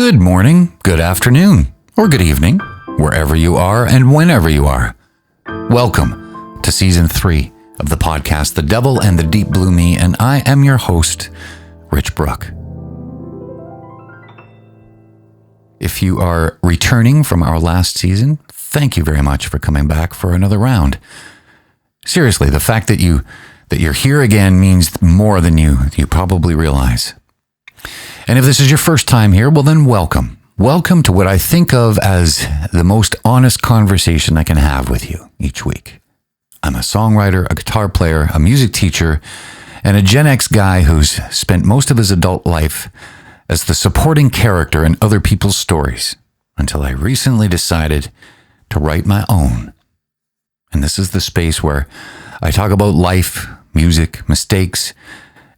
Good morning, good afternoon, or good evening, wherever you are and whenever you are. Welcome to Season 3 of the podcast The Devil and the Deep Blue Me, and I am your host, Rich Bruck. If you are returning from our last season, thank you very much for coming back for another round. Seriously, the fact that you're here again means more than you probably realize. And if this is your first time here, well then welcome. Welcome to what I think of as the most honest conversation I can have with you each week. I'm a songwriter, a guitar player, a music teacher, and a Gen X guy who's spent most of his adult life as the supporting character in other people's stories until I recently decided to write my own. And this is the space where I talk about life, music, mistakes,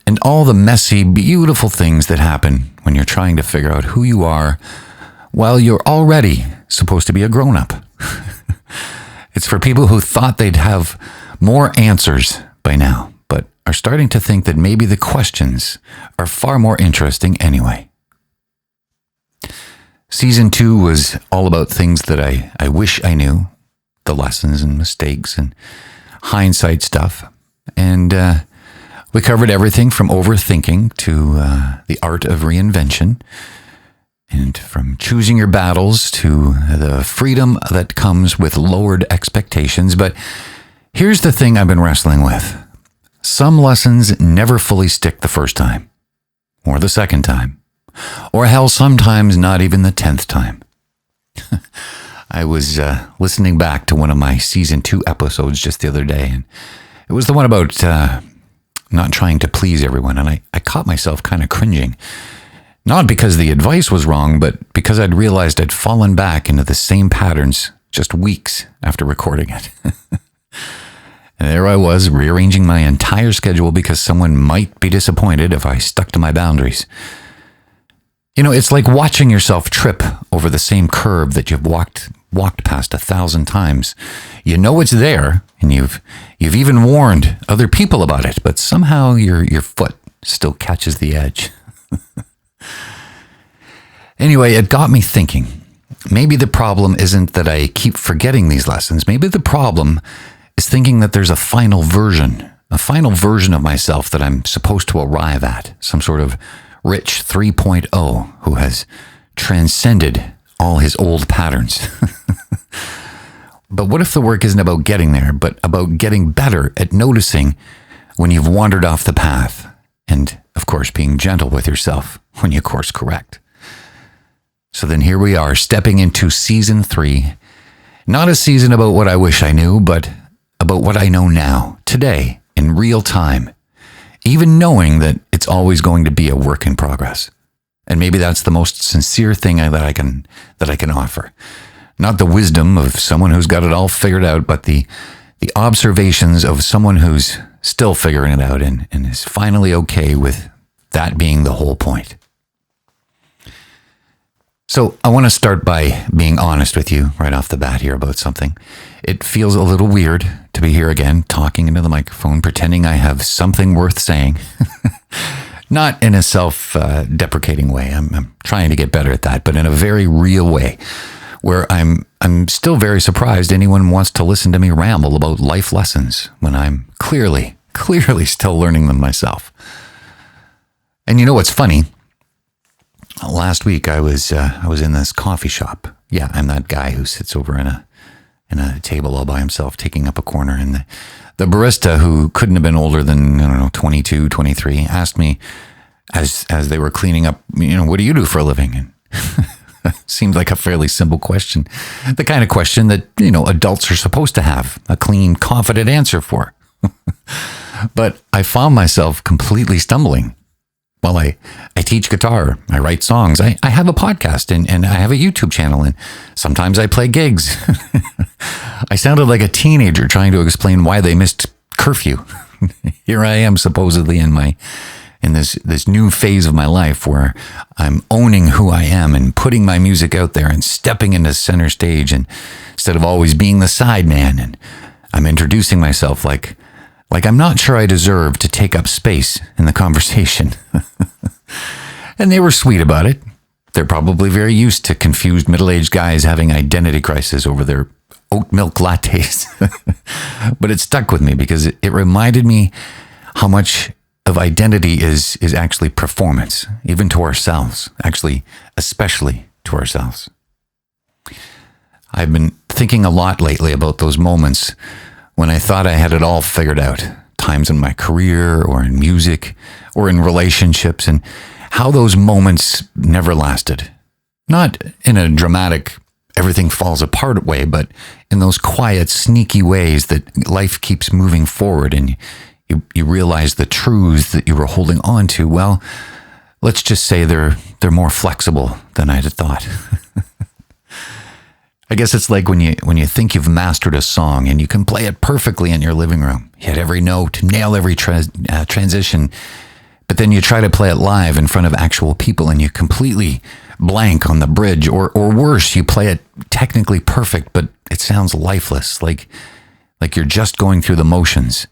and all the messy, beautiful things that happen when you're trying to figure out who you are while you're already supposed to be a grown-up. It's for people who thought they'd have more answers by now, but are starting to think that maybe the questions are far more interesting anyway. Season 2 was all about things that I wish I knew, the lessons and mistakes and hindsight stuff. And we covered everything from overthinking to the art of reinvention, and from choosing your battles to the freedom that comes with lowered expectations. But here's the thing I've been wrestling with. Some lessons never fully stick the first time, or the second time, or hell, sometimes not even the 10th time. I was listening back to one of my Season 2 episodes just the other day, and it was the one about not trying to please everyone, and I caught myself kind of cringing. Not because the advice was wrong, but because I'd realized I'd fallen back into the same patterns just weeks after recording it. And there I was, rearranging my entire schedule because someone might be disappointed if I stuck to my boundaries. You know, it's like watching yourself trip over the same curve that you've walked past 1,000 times. You know it's there, and you've even warned other people about it, but somehow your foot still catches the edge. Anyway, it got me thinking. Maybe the problem isn't that I keep forgetting these lessons. Maybe the problem is thinking that there's a final version of myself that I'm supposed to arrive at, some sort of Rich 3.0 who has transcended all his old patterns. But what if the work isn't about getting there, but about getting better at noticing when you've wandered off the path, and of course being gentle with yourself when you course correct? So then here we are, stepping into Season 3. Not a season about what I wish I knew, but about what I know now, today, in real time, even knowing that it's always going to be a work in progress. And maybe that's the most sincere thing that I can offer. Not the wisdom of someone who's got it all figured out, but the observations of someone who's still figuring it out and is finally okay with that being the whole point. So I want to start by being honest with you right off the bat here about something. It feels a little weird to be here again, talking into the microphone, pretending I have something worth saying. Not in a self-deprecating way. I'm trying to get better at that, but in a very real way, where I'm still very surprised anyone wants to listen to me ramble about life lessons when I'm clearly still learning them myself. And you know what's funny? Last week I was in this coffee shop. Yeah, I'm that guy who sits over in a table all by himself, taking up a corner. And the barista, who couldn't have been older than, 22, 23, asked me as they were cleaning up, what do you do for a living? And seemed like a fairly simple question. The kind of question that, adults are supposed to have a clean, confident answer for. But I found myself completely stumbling. Well, I teach guitar, I write songs, I have a podcast, and I have a YouTube channel, and sometimes I play gigs. I sounded like a teenager trying to explain why they missed curfew. Here I am supposedly in this new phase of my life where I'm owning who I am and putting my music out there and stepping into center stage, and instead of always being the side man, and I'm introducing myself like I'm not sure I deserve to take up space in the conversation. And they were sweet about it. They're probably very used to confused middle-aged guys having identity crisis over their oat milk lattes. But it stuck with me because it reminded me how much of identity is actually performance, even to ourselves, actually, especially to ourselves. I've been thinking a lot lately about those moments when I thought I had it all figured out, times in my career or in music or in relationships, and how those moments never lasted. Not in a dramatic, everything falls apart way, but in those quiet, sneaky ways that life keeps moving forward and you realize the truths that you were holding on to. Well, let's just say they're more flexible than I'd have thought. I guess it's like when you think you've mastered a song and you can play it perfectly in your living room, hit every note, nail every transition, but then you try to play it live in front of actual people and you completely blank on the bridge, or worse, you play it technically perfect, but it sounds lifeless, like you're just going through the motions.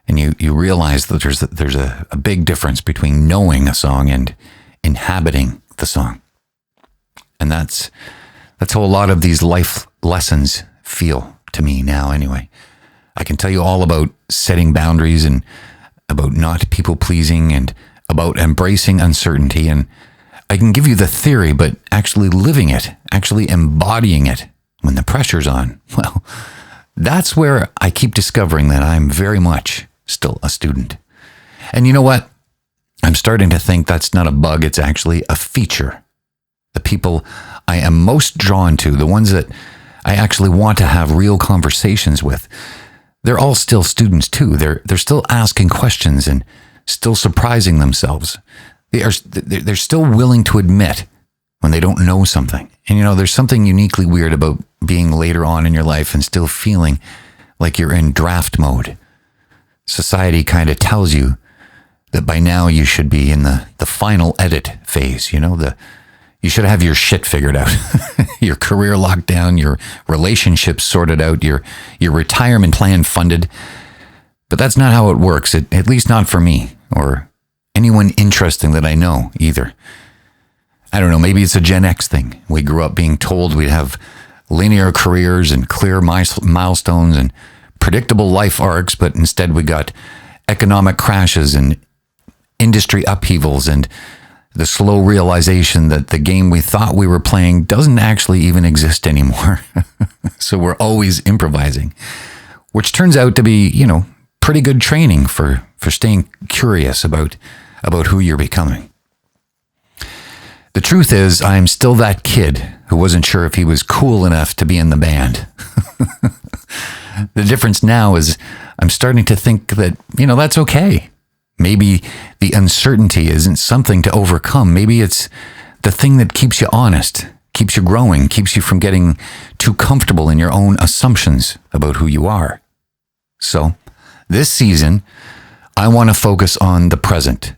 And you realize that there's a big difference between knowing a song and inhabiting the song. And that's how a lot of these life lessons feel to me now anyway. I can tell you all about setting boundaries and about not people pleasing and about embracing uncertainty. And I can give you the theory, but actually living it, actually embodying it when the pressure's on, well, that's where I keep discovering that I'm very much still a student. And you know what? I'm starting to think that's not a bug, it's actually a feature. The people I am most drawn to, the ones that I actually want to have real conversations with, they're all still students too. They're still asking questions and still surprising themselves. They're still willing to admit when they don't know something. And you know, there's something uniquely weird about being later on in your life and still feeling like you're in draft mode. Society kind of tells you that by now you should be in the final edit phase, you know, you should have your shit figured out, your career locked down, your relationships sorted out, your retirement plan funded. But that's not how it works, at least not for me or anyone interesting that I know either. I don't know, maybe it's a Gen X thing. We grew up being told we'd have linear careers and clear milestones and predictable life arcs, but instead we got economic crashes and industry upheavals and the slow realization that the game we thought we were playing doesn't actually even exist anymore. So we're always improvising, which turns out to be, you know, pretty good training for staying curious about who you're becoming. The truth is, I'm still that kid who wasn't sure if he was cool enough to be in the band. The difference now is I'm starting to think that, you know, that's okay. Maybe the uncertainty isn't something to overcome. Maybe it's the thing that keeps you honest, keeps you growing, keeps you from getting too comfortable in your own assumptions about who you are. So this season, I want to focus on the present,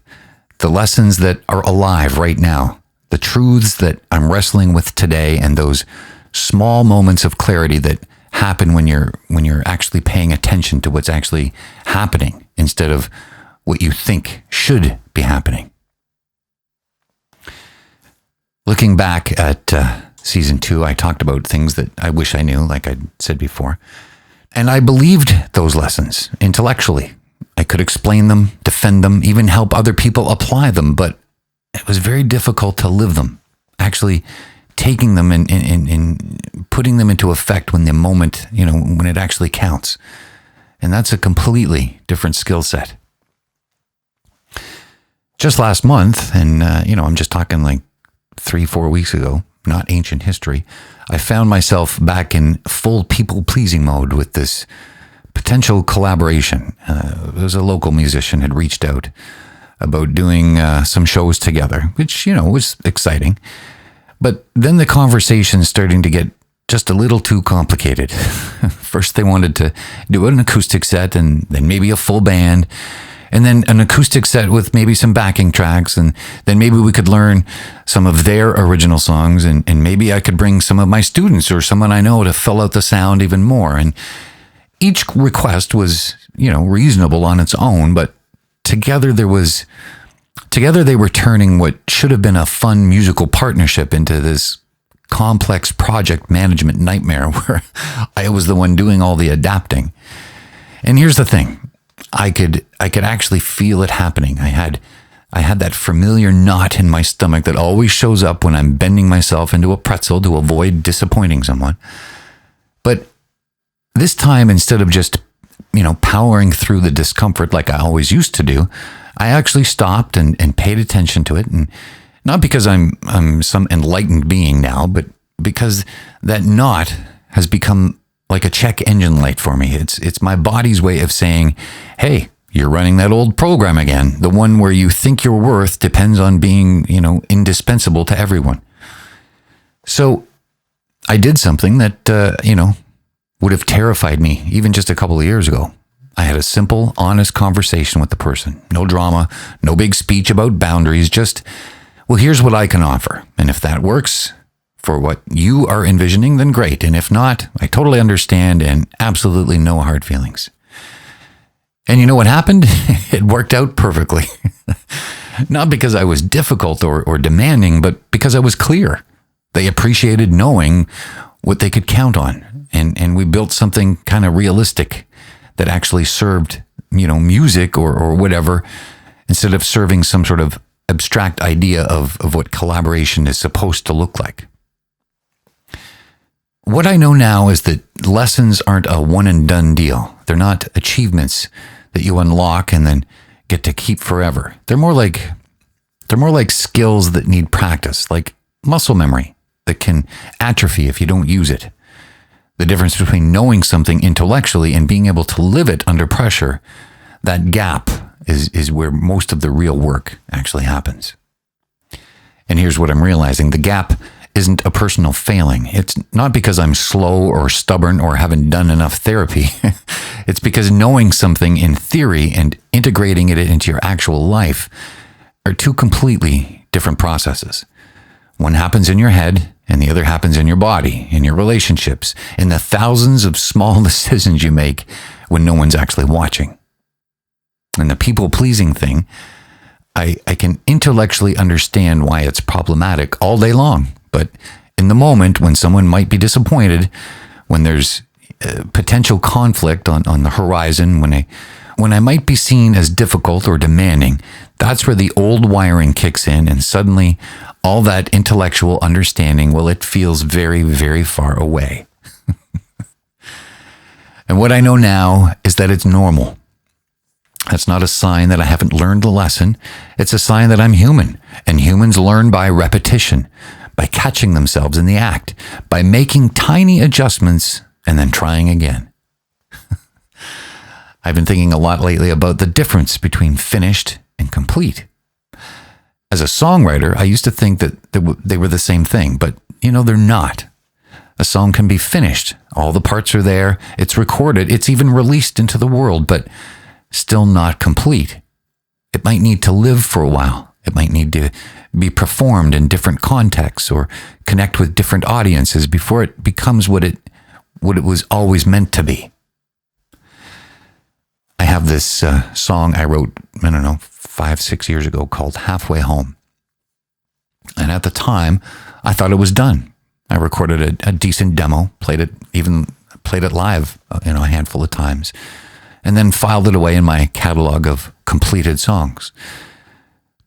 the lessons that are alive right now, the truths that I'm wrestling with today, and those small moments of clarity that happen when you're actually paying attention to what's actually happening instead of what you think should be happening. Looking back at season 2, I talked about things that I wish I knew, like I said before, and I believed those lessons intellectually. I could explain them, defend them, even help other people apply them, but it was very difficult to live them, actually taking them and putting them into effect when the moment, you know, when it actually counts. And that's a completely different skill set. Just last month, and you know, I'm just talking like 3-4 weeks ago, not ancient history, I found myself back in full people-pleasing mode with this potential collaboration. There was a local musician had reached out about doing some shows together, which, you know, was exciting. But then the conversation starting to get just a little too complicated. First, they wanted to do an acoustic set and then maybe a full band, and then an acoustic set with maybe some backing tracks, and then maybe we could learn some of their original songs, and maybe I could bring some of my students or someone I know to fill out the sound even more. And each request was, you know, reasonable on its own, but together there was Together they were turning what should have been a fun musical partnership into this complex project management nightmare where I was the one doing all the adapting. And here's the thing. I could actually feel it happening. I had that familiar knot in my stomach that always shows up when I'm bending myself into a pretzel to avoid disappointing someone. But this time, instead of just, powering through the discomfort like I always used to do, I actually stopped and paid attention to it. And not because I'm some enlightened being now, but because that knot has become like a check engine light for me. It's my body's way of saying, hey, you're running that old program again. The one where you think your worth depends on being, indispensable to everyone. So I did something that, would have terrified me even just a couple of years ago. I had a simple, honest conversation with the person. No drama, no big speech about boundaries, just, well, here's what I can offer. And if that works for what you are envisioning, then great. And if not, I totally understand and absolutely no hard feelings. And you know what happened? It worked out perfectly. Not because I was difficult or demanding, but because I was clear. They appreciated knowing what they could count on. And we built something kind of realistic that actually served, music or whatever, instead of serving some sort of abstract idea of what collaboration is supposed to look like. What I know now is that lessons aren't a one and done deal. They're not achievements that you unlock and then get to keep forever. They're more like skills that need practice, like muscle memory that can atrophy if you don't use it. The difference between knowing something intellectually and being able to live it under pressure, that gap is where most of the real work actually happens. And here's what I'm realizing. The gap isn't a personal failing. It's not because I'm slow or stubborn or haven't done enough therapy. It's because knowing something in theory and integrating it into your actual life are two completely different processes. One happens in your head and the other happens in your body, in your relationships, in the thousands of small decisions you make when no one's actually watching. And the people-pleasing thing, I can intellectually understand why it's problematic all day long. But in the moment when someone might be disappointed, when there's potential conflict on the horizon, when I might be seen as difficult or demanding, that's where the old wiring kicks in, and suddenly all that intellectual understanding, well, it feels very, very far away. And what I know now is that it's normal. That's not a sign that I haven't learned the lesson. It's a sign that I'm human, and humans learn by repetition, by catching themselves in the act, by making tiny adjustments and then trying again. I've been thinking a lot lately about the difference between finished and complete. As a songwriter, I used to think that they were the same thing, but they're not. A song can be finished. All the parts are there. It's recorded. It's even released into the world, but still not complete. It might need to live for a while. It might need to be performed in different contexts or connect with different audiences before it becomes what it was always meant to be. I have this song I wrote, 5-6 years ago called Halfway Home. And at the time, I thought it was done. I recorded a decent demo, played it live, a handful of times, and then filed it away in my catalog of completed songs.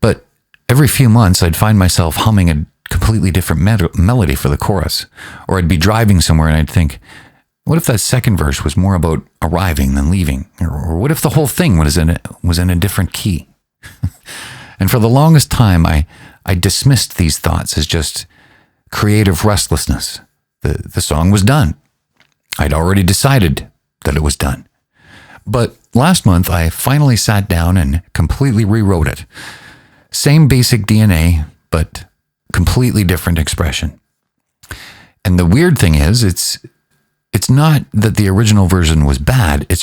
But every few months, I'd find myself humming a completely different melody for the chorus, or I'd be driving somewhere and I'd think, what if that second verse was more about arriving than leaving? Or what if the whole thing was in a different key? And for the longest time, I dismissed these thoughts as just creative restlessness. The song was done. I'd already decided that it was done. But last month, I finally sat down and completely rewrote it. Same basic DNA, but completely different expression. And the weird thing is, it's not that the original version was bad. It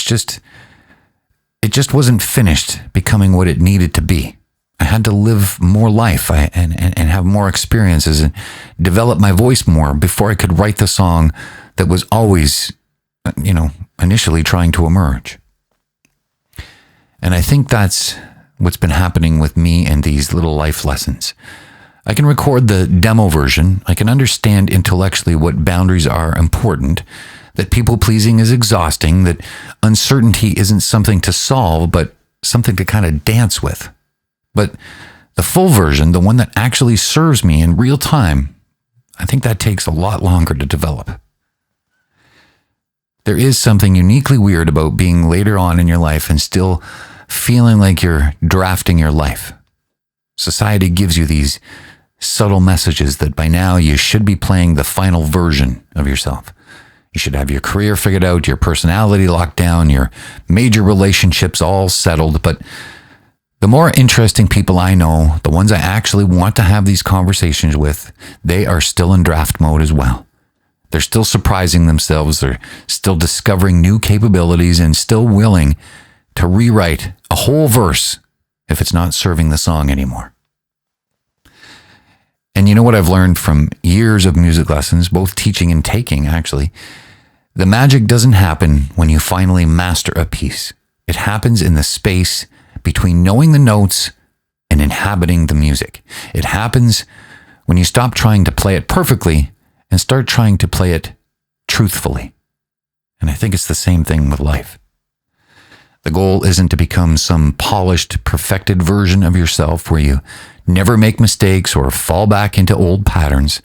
just wasn't finished becoming what it needed to be. I had to live more life and have more experiences and develop my voice more before I could write the song that was always, initially trying to emerge. And I think that's what's been happening with me and these little life lessons. I can record the demo version. I can understand intellectually what boundaries are important, that people-pleasing is exhausting, that uncertainty isn't something to solve, but something to kind of dance with. But the full version, the one that actually serves me in real time, I think that takes a lot longer to develop. There is something uniquely weird about being later on in your life and still feeling like you're drafting your life. Society gives you these subtle messages that by now you should be playing the final version of yourself. You should have your career figured out, your personality locked down, your major relationships all settled. But the more interesting people I know, the ones I actually want to have these conversations with, they are still in draft mode as well. They're still surprising themselves. They're still discovering new capabilities and still willing to rewrite a whole verse if it's not serving the song anymore. And you know what I've learned from years of music lessons, both teaching and taking actually? The magic doesn't happen when you finally master a piece. It happens in the space between knowing the notes and inhabiting the music. It happens when you stop trying to play it perfectly and start trying to play it truthfully. And I think it's the same thing with life. The goal isn't to become some polished, perfected version of yourself where you never make mistakes or fall back into old patterns.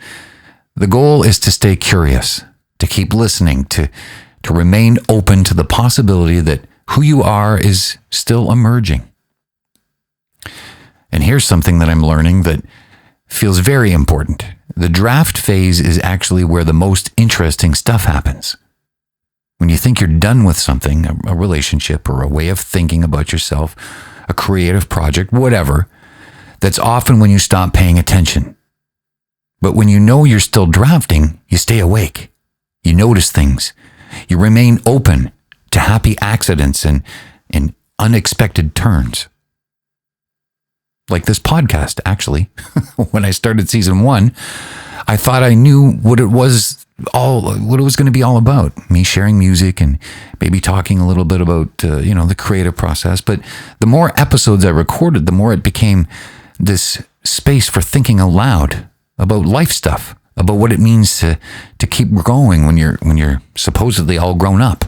The goal is to stay curious, to keep listening, to remain open to the possibility that who you are is still emerging. And here's something that I'm learning that feels very important. The draft phase is actually where the most interesting stuff happens. When you think you're done with something, a relationship or a way of thinking about yourself, a creative project, whatever, that's often when you stop paying attention. But when you know you're still drafting, you stay awake. You notice things. You remain open to happy accidents and unexpected turns. Like this podcast, actually. When I started season 1, I thought I knew what it was going to be all about. Me sharing music and maybe talking a little bit about, the creative process. But the more episodes I recorded, the more it became this space for thinking aloud about life stuff, about what it means to keep going when you're supposedly all grown up.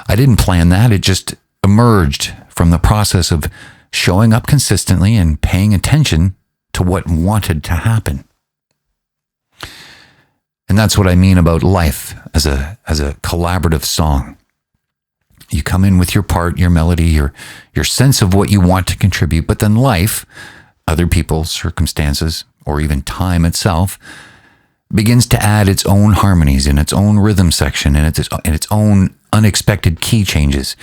I didn't plan that. It just emerged from the process of showing up consistently and paying attention to what wanted to happen. And that's what I mean about life as a collaborative song. You come in with your part, your melody, your sense of what you want to contribute, but then life, other people, circumstances, or even time itself, begins to add its own harmonies in its own rhythm section and its own unexpected key changes.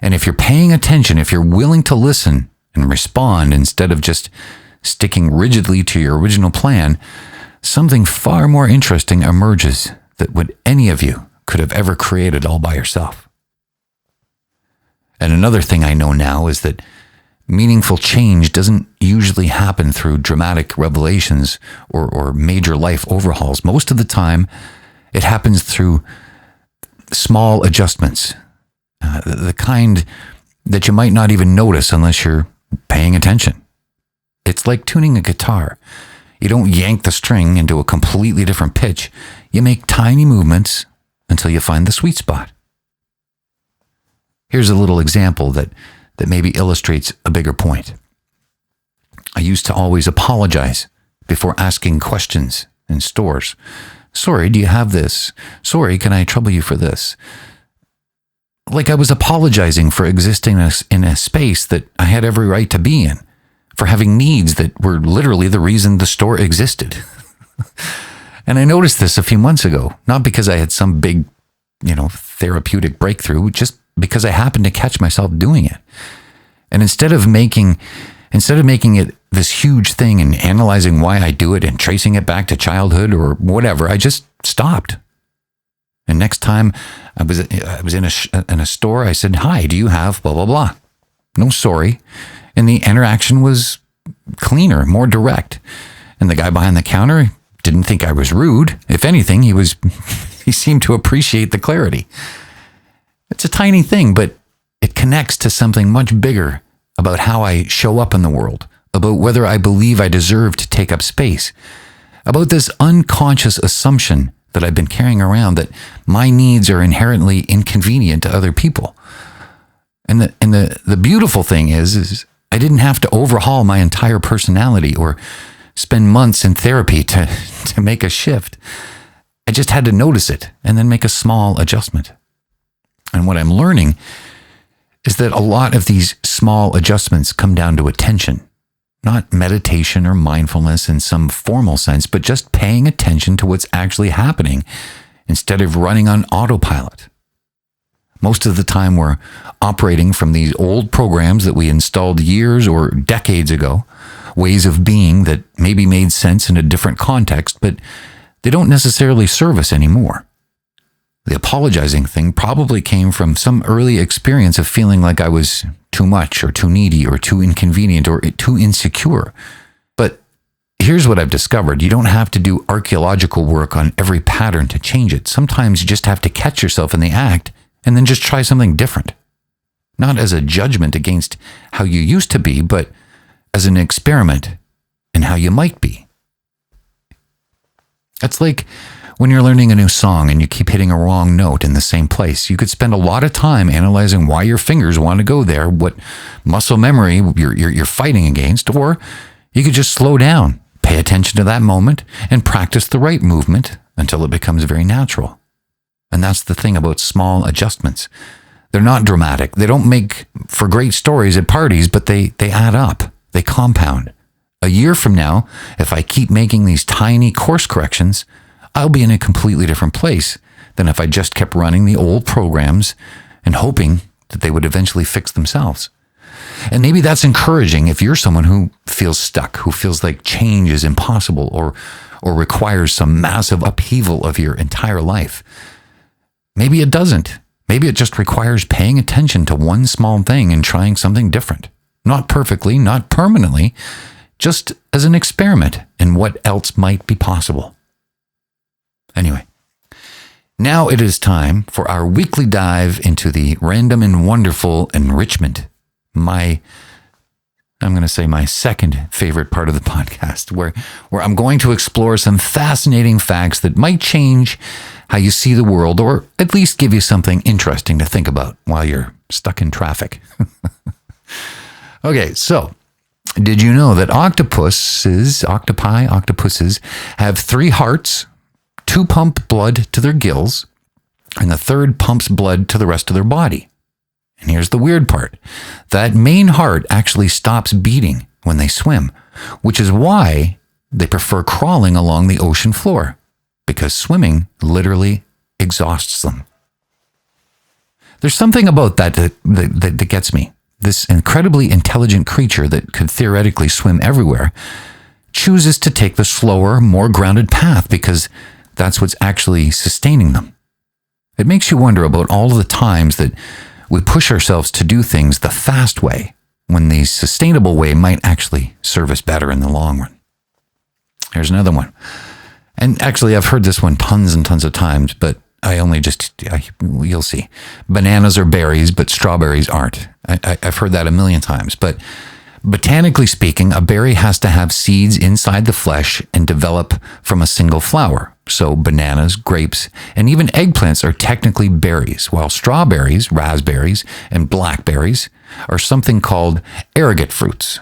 And if you're paying attention, if you're willing to listen and respond instead of just sticking rigidly to your original plan, something far more interesting emerges than what any of you could have ever created all by yourself. And another thing I know now is that meaningful change doesn't usually happen through dramatic revelations or major life overhauls. Most of the time, it happens through small adjustments, the kind that you might not even notice unless you're paying attention. It's like tuning a guitar. You don't yank the string into a completely different pitch. You make tiny movements until you find the sweet spot. Here's a little example that maybe illustrates a bigger point. I used to always apologize before asking questions in stores. Sorry, do you have this? Sorry, can I trouble you for this? Like I was apologizing for existing in a space that I had every right to be in, for having needs that were literally the reason the store existed. And I noticed this a few months ago, not because I had some big, therapeutic breakthrough, just because I happened to catch myself doing it. And instead of making it this huge thing and analyzing why I do it and tracing it back to childhood or whatever, I just stopped. And next time I was in a store, I said, "Hi, do you have blah, blah, blah?" No, sorry. And the interaction was cleaner, more direct. And the guy behind the counter didn't think I was rude. If anything, he seemed to appreciate the clarity. It's a tiny thing, but it connects to something much bigger about how I show up in the world, about whether I believe I deserve to take up space, about this unconscious assumption that I've been carrying around that my needs are inherently inconvenient to other people. And the beautiful thing is I didn't have to overhaul my entire personality or spend months in therapy to make a shift. I just had to notice it and then make a small adjustment. And what I'm learning is that a lot of these small adjustments come down to attention, not meditation or mindfulness in some formal sense, but just paying attention to what's actually happening instead of running on autopilot. Most of the time we're operating from these old programs that we installed years or decades ago, ways of being that maybe made sense in a different context, but they don't necessarily serve us anymore. The apologizing thing probably came from some early experience of feeling like I was too much or too needy or too inconvenient or too insecure. But here's what I've discovered. You don't have to do archaeological work on every pattern to change it. Sometimes you just have to catch yourself in the act and then just try something different. Not as a judgment against how you used to be, but as an experiment in how you might be. It's like when you're learning a new song and you keep hitting a wrong note in the same place. You could spend a lot of time analyzing why your fingers want to go there, what muscle memory you're fighting against, or you could just slow down, pay attention to that moment, and practice the right movement until it becomes very natural. And that's the thing about small adjustments. They're not dramatic. They don't make for great stories at parties, but they add up. They compound. A year from now, if I keep making these tiny course corrections, I'll be in a completely different place than if I just kept running the old programs and hoping that they would eventually fix themselves. And maybe that's encouraging if you're someone who feels stuck, who feels like change is impossible or requires some massive upheaval of your entire life. Maybe it doesn't. Maybe it just requires paying attention to one small thing and trying something different. Not perfectly, not permanently, just as an experiment in what else might be possible. Anyway, now it is time for our weekly dive into the random and wonderful enrichment. I'm going to say my second favorite part of the podcast, where I'm going to explore some fascinating facts that might change how you see the world, or at least give you something interesting to think about while you're stuck in traffic. Okay, so did you know that octopuses have 3 hearts, 2 pump blood to their gills, and the third pumps blood to the rest of their body? And here's the weird part. That main heart actually stops beating when they swim, which is why they prefer crawling along the ocean floor, because swimming literally exhausts them. There's something about that gets me. This incredibly intelligent creature that could theoretically swim everywhere chooses to take the slower, more grounded path because that's what's actually sustaining them. It makes you wonder about all of the times that we push ourselves to do things the fast way when the sustainable way might actually serve us better in the long run. Here's another one. And actually, I've heard this one tons and tons of times, but you'll see. Bananas are berries, but strawberries aren't. I've heard that a million times. But botanically speaking, a berry has to have seeds inside the flesh and develop from a single flower. So bananas, grapes, and even eggplants are technically berries, while strawberries, raspberries, and blackberries are something called arrogate fruits.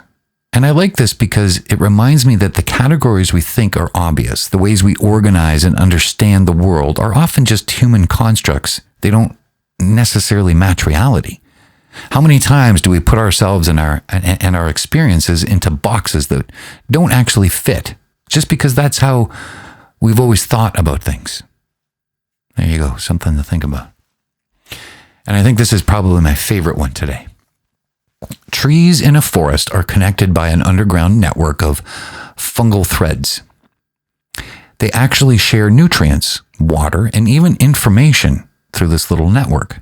And I like this because it reminds me that the categories we think are obvious, the ways we organize and understand the world, are often just human constructs. They don't necessarily match reality. How many times do we put ourselves and our experiences into boxes that don't actually fit, just because that's how we've always thought about things? There you go, something to think about. And I think this is probably my favorite one today. Trees in a forest are connected by an underground network of fungal threads. They actually share nutrients, water, and even information through this little network.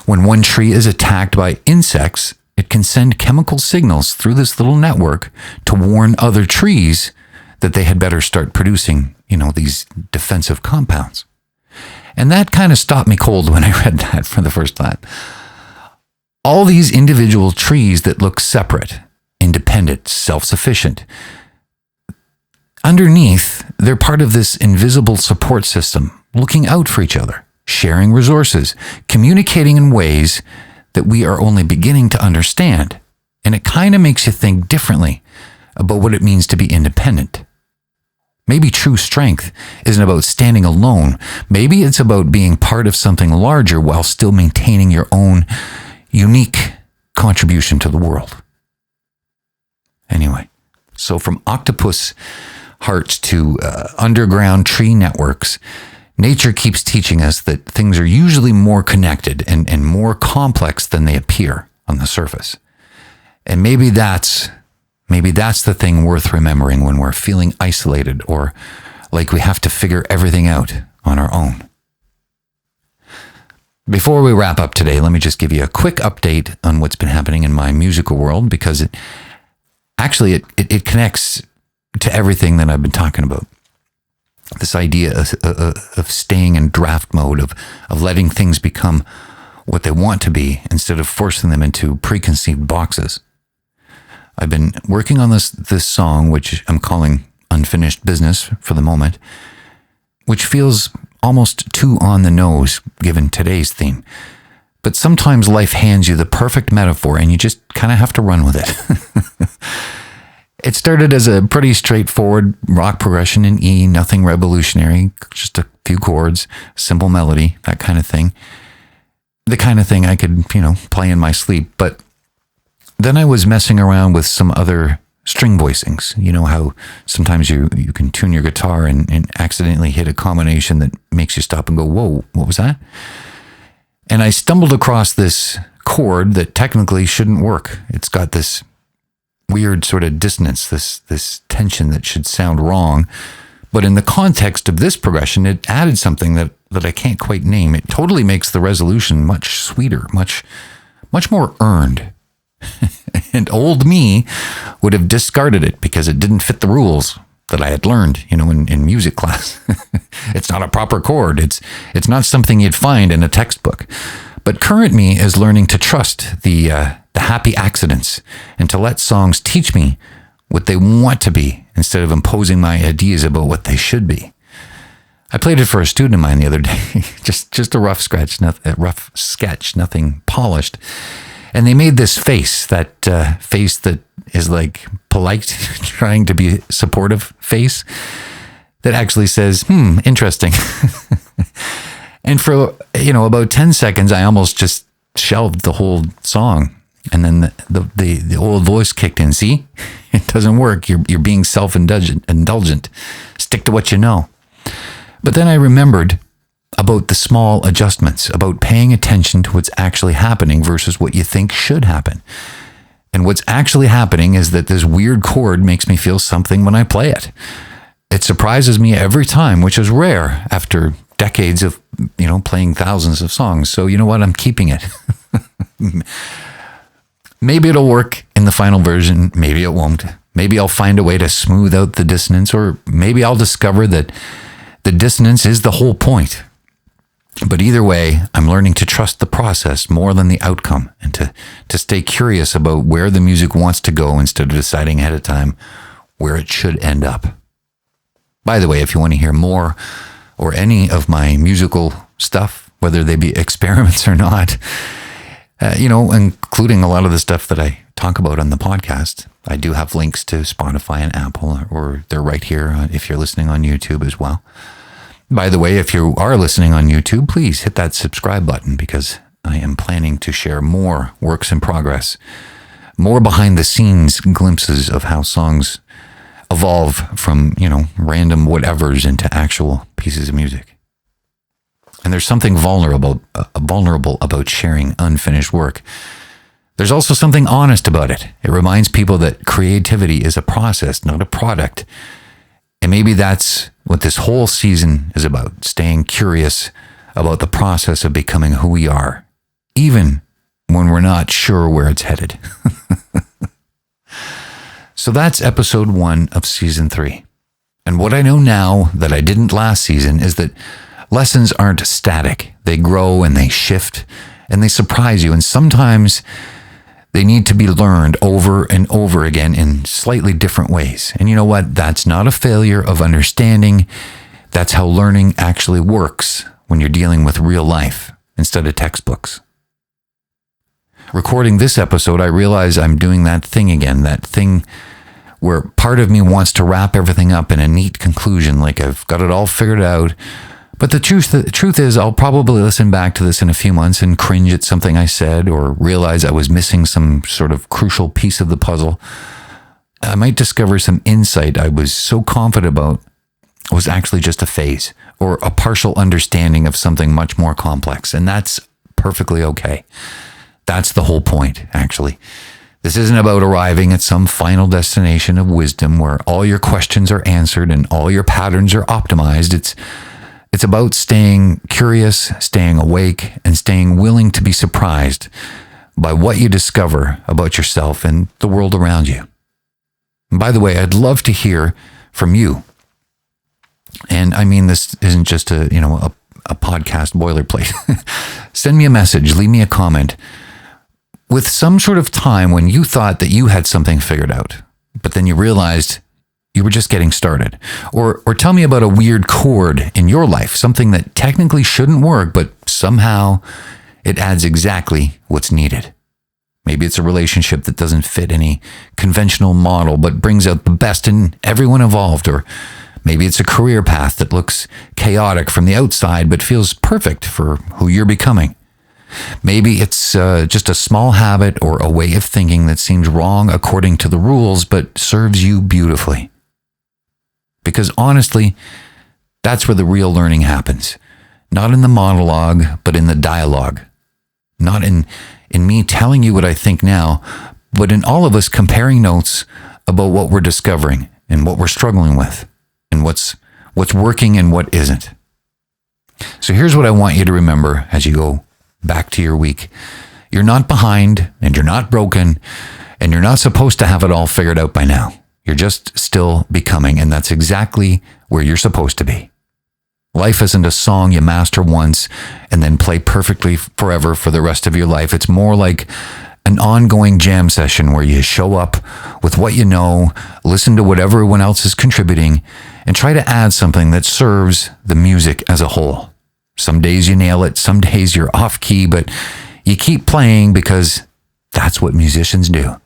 When one tree is attacked by insects, it can send chemical signals through this little network to warn other trees that they had better start producing, these defensive compounds. And that kind of stopped me cold when I read that for the first time. All these individual trees that look separate, independent, self-sufficient. Underneath, they're part of this invisible support system, looking out for each other, sharing resources, communicating in ways that we are only beginning to understand. And it kind of makes you think differently about what it means to be independent. Maybe true strength isn't about standing alone. Maybe it's about being part of something larger while still maintaining your own unique contribution to the world. Anyway, so from octopus hearts to underground tree networks, nature keeps teaching us that things are usually more connected and more complex than they appear on the surface. And maybe that's the thing worth remembering when we're feeling isolated or like we have to figure everything out on our own. Before we wrap up today, let me just give you a quick update on what's been happening in my musical world, because it connects to everything that I've been talking about. This idea of staying in draft mode, of letting things become what they want to be instead of forcing them into preconceived boxes. I've been working on this song, which I'm calling Unfinished Business for the moment, which feels almost too on the nose given today's theme. But sometimes life hands you the perfect metaphor and you just kind of have to run with it. It started as a pretty straightforward rock progression in E, nothing revolutionary, just a few chords, simple melody, that kind of thing. The kind of thing I could, play in my sleep. But then I was messing around with some other string voicings. You know how sometimes you can tune your guitar and accidentally hit a combination that makes you stop and go, whoa, what was that? And I stumbled across this chord that technically shouldn't work. It's got this weird sort of dissonance, this tension that should sound wrong. But in the context of this progression, it added something that I can't quite name. It totally makes the resolution much sweeter, much more earned. And old me would have discarded it because it didn't fit the rules that I had learned, in music class. It's not a proper chord. It's not something you'd find in a textbook. But current me is learning to trust the happy accidents and to let songs teach me what they want to be instead of imposing my ideas about what they should be. I played it for a student of mine the other day, just a rough sketch, nothing polished. And they made this face that is like polite, trying to be supportive face that actually says, interesting. And for, about 10 seconds, I almost just shelved the whole song. And then the old voice kicked in. See, it doesn't work. You're being self-indulgent. Stick to what you know. But then I remembered about the small adjustments, about paying attention to what's actually happening versus what you think should happen. And what's actually happening is that this weird chord makes me feel something when I play it. It surprises me every time, which is rare after decades of, playing thousands of songs. So you know what? I'm keeping it. Maybe it'll work in the final version. Maybe it won't. Maybe I'll find a way to smooth out the dissonance, or maybe I'll discover that the dissonance is the whole point. But either way, I'm learning to trust the process more than the outcome, and to stay curious about where the music wants to go instead of deciding ahead of time where it should end up. By the way, if you want to hear more or any of my musical stuff, whether they be experiments or not, including a lot of the stuff that I talk about on the podcast, I do have links to Spotify and Apple, or they're right here if you're listening on YouTube as well. By the way, if you are listening on YouTube, please hit that subscribe button, because I am planning to share more works in progress, more behind the scenes glimpses of how songs evolve from, random whatevers into actual pieces of music. And there's something vulnerable about sharing unfinished work. There's also something honest about it. It reminds people that creativity is a process, not a product. And maybe that's what this whole season is about, staying curious about the process of becoming who we are, even when we're not sure where it's headed. So that's episode 1 of season 3. And what I know now that I didn't last season is that lessons aren't static. They grow and they shift, and they surprise you. And sometimes they need to be learned over and over again in slightly different ways. And you know what? That's not a failure of understanding. That's how learning actually works when you're dealing with real life instead of textbooks. Recording this episode, I realize I'm doing that thing again, that thing where part of me wants to wrap everything up in a neat conclusion, like I've got it all figured out. But the truth is, I'll probably listen back to this in a few months and cringe at something I said or realize I was missing some sort of crucial piece of the puzzle. I might discover some insight I was so confident about was actually just a phase or a partial understanding of something much more complex. And that's perfectly okay. That's the whole point, actually. This isn't about arriving at some final destination of wisdom where all your questions are answered and all your patterns are optimized. It's about staying curious, staying awake, and staying willing to be surprised by what you discover about yourself and the world around you. And by the way, I'd love to hear from you. And I mean, this isn't just a podcast boilerplate. Send me a message, leave me a comment with some sort of time when you thought that you had something figured out, but then you realized you were just getting started. Or tell me about a weird chord in your life, something that technically shouldn't work, but somehow it adds exactly what's needed. Maybe it's a relationship that doesn't fit any conventional model, but brings out the best in everyone involved. Or maybe it's a career path that looks chaotic from the outside, but feels perfect for who you're becoming. Maybe it's just a small habit or a way of thinking that seems wrong according to the rules, but serves you beautifully. Because honestly, that's where the real learning happens. Not in the monologue, but in the dialogue. Not in me telling you what I think now, but in all of us comparing notes about what we're discovering and what we're struggling with and what's working and what isn't. So here's what I want you to remember as you go back to your week. You're not behind, and you're not broken, and you're not supposed to have it all figured out by now. You're just still becoming, and that's exactly where you're supposed to be. Life isn't a song you master once and then play perfectly forever for the rest of your life. It's more like an ongoing jam session where you show up with what you know, listen to what everyone else is contributing, and try to add something that serves the music as a whole. Some days you nail it, some days you're off key, but you keep playing because that's what musicians do.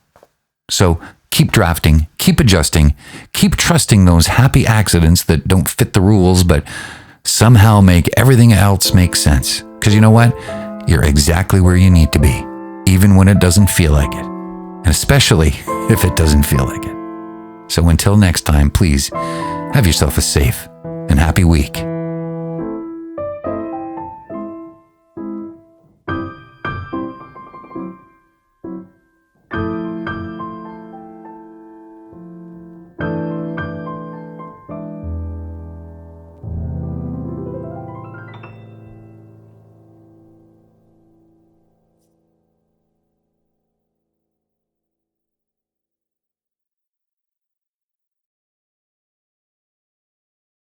So keep drafting, keep adjusting, keep trusting those happy accidents that don't fit the rules, but somehow make everything else make sense. Because you know what? You're exactly where you need to be, even when it doesn't feel like it. And especially if it doesn't feel like it. So until next time, please have yourself a safe and happy week.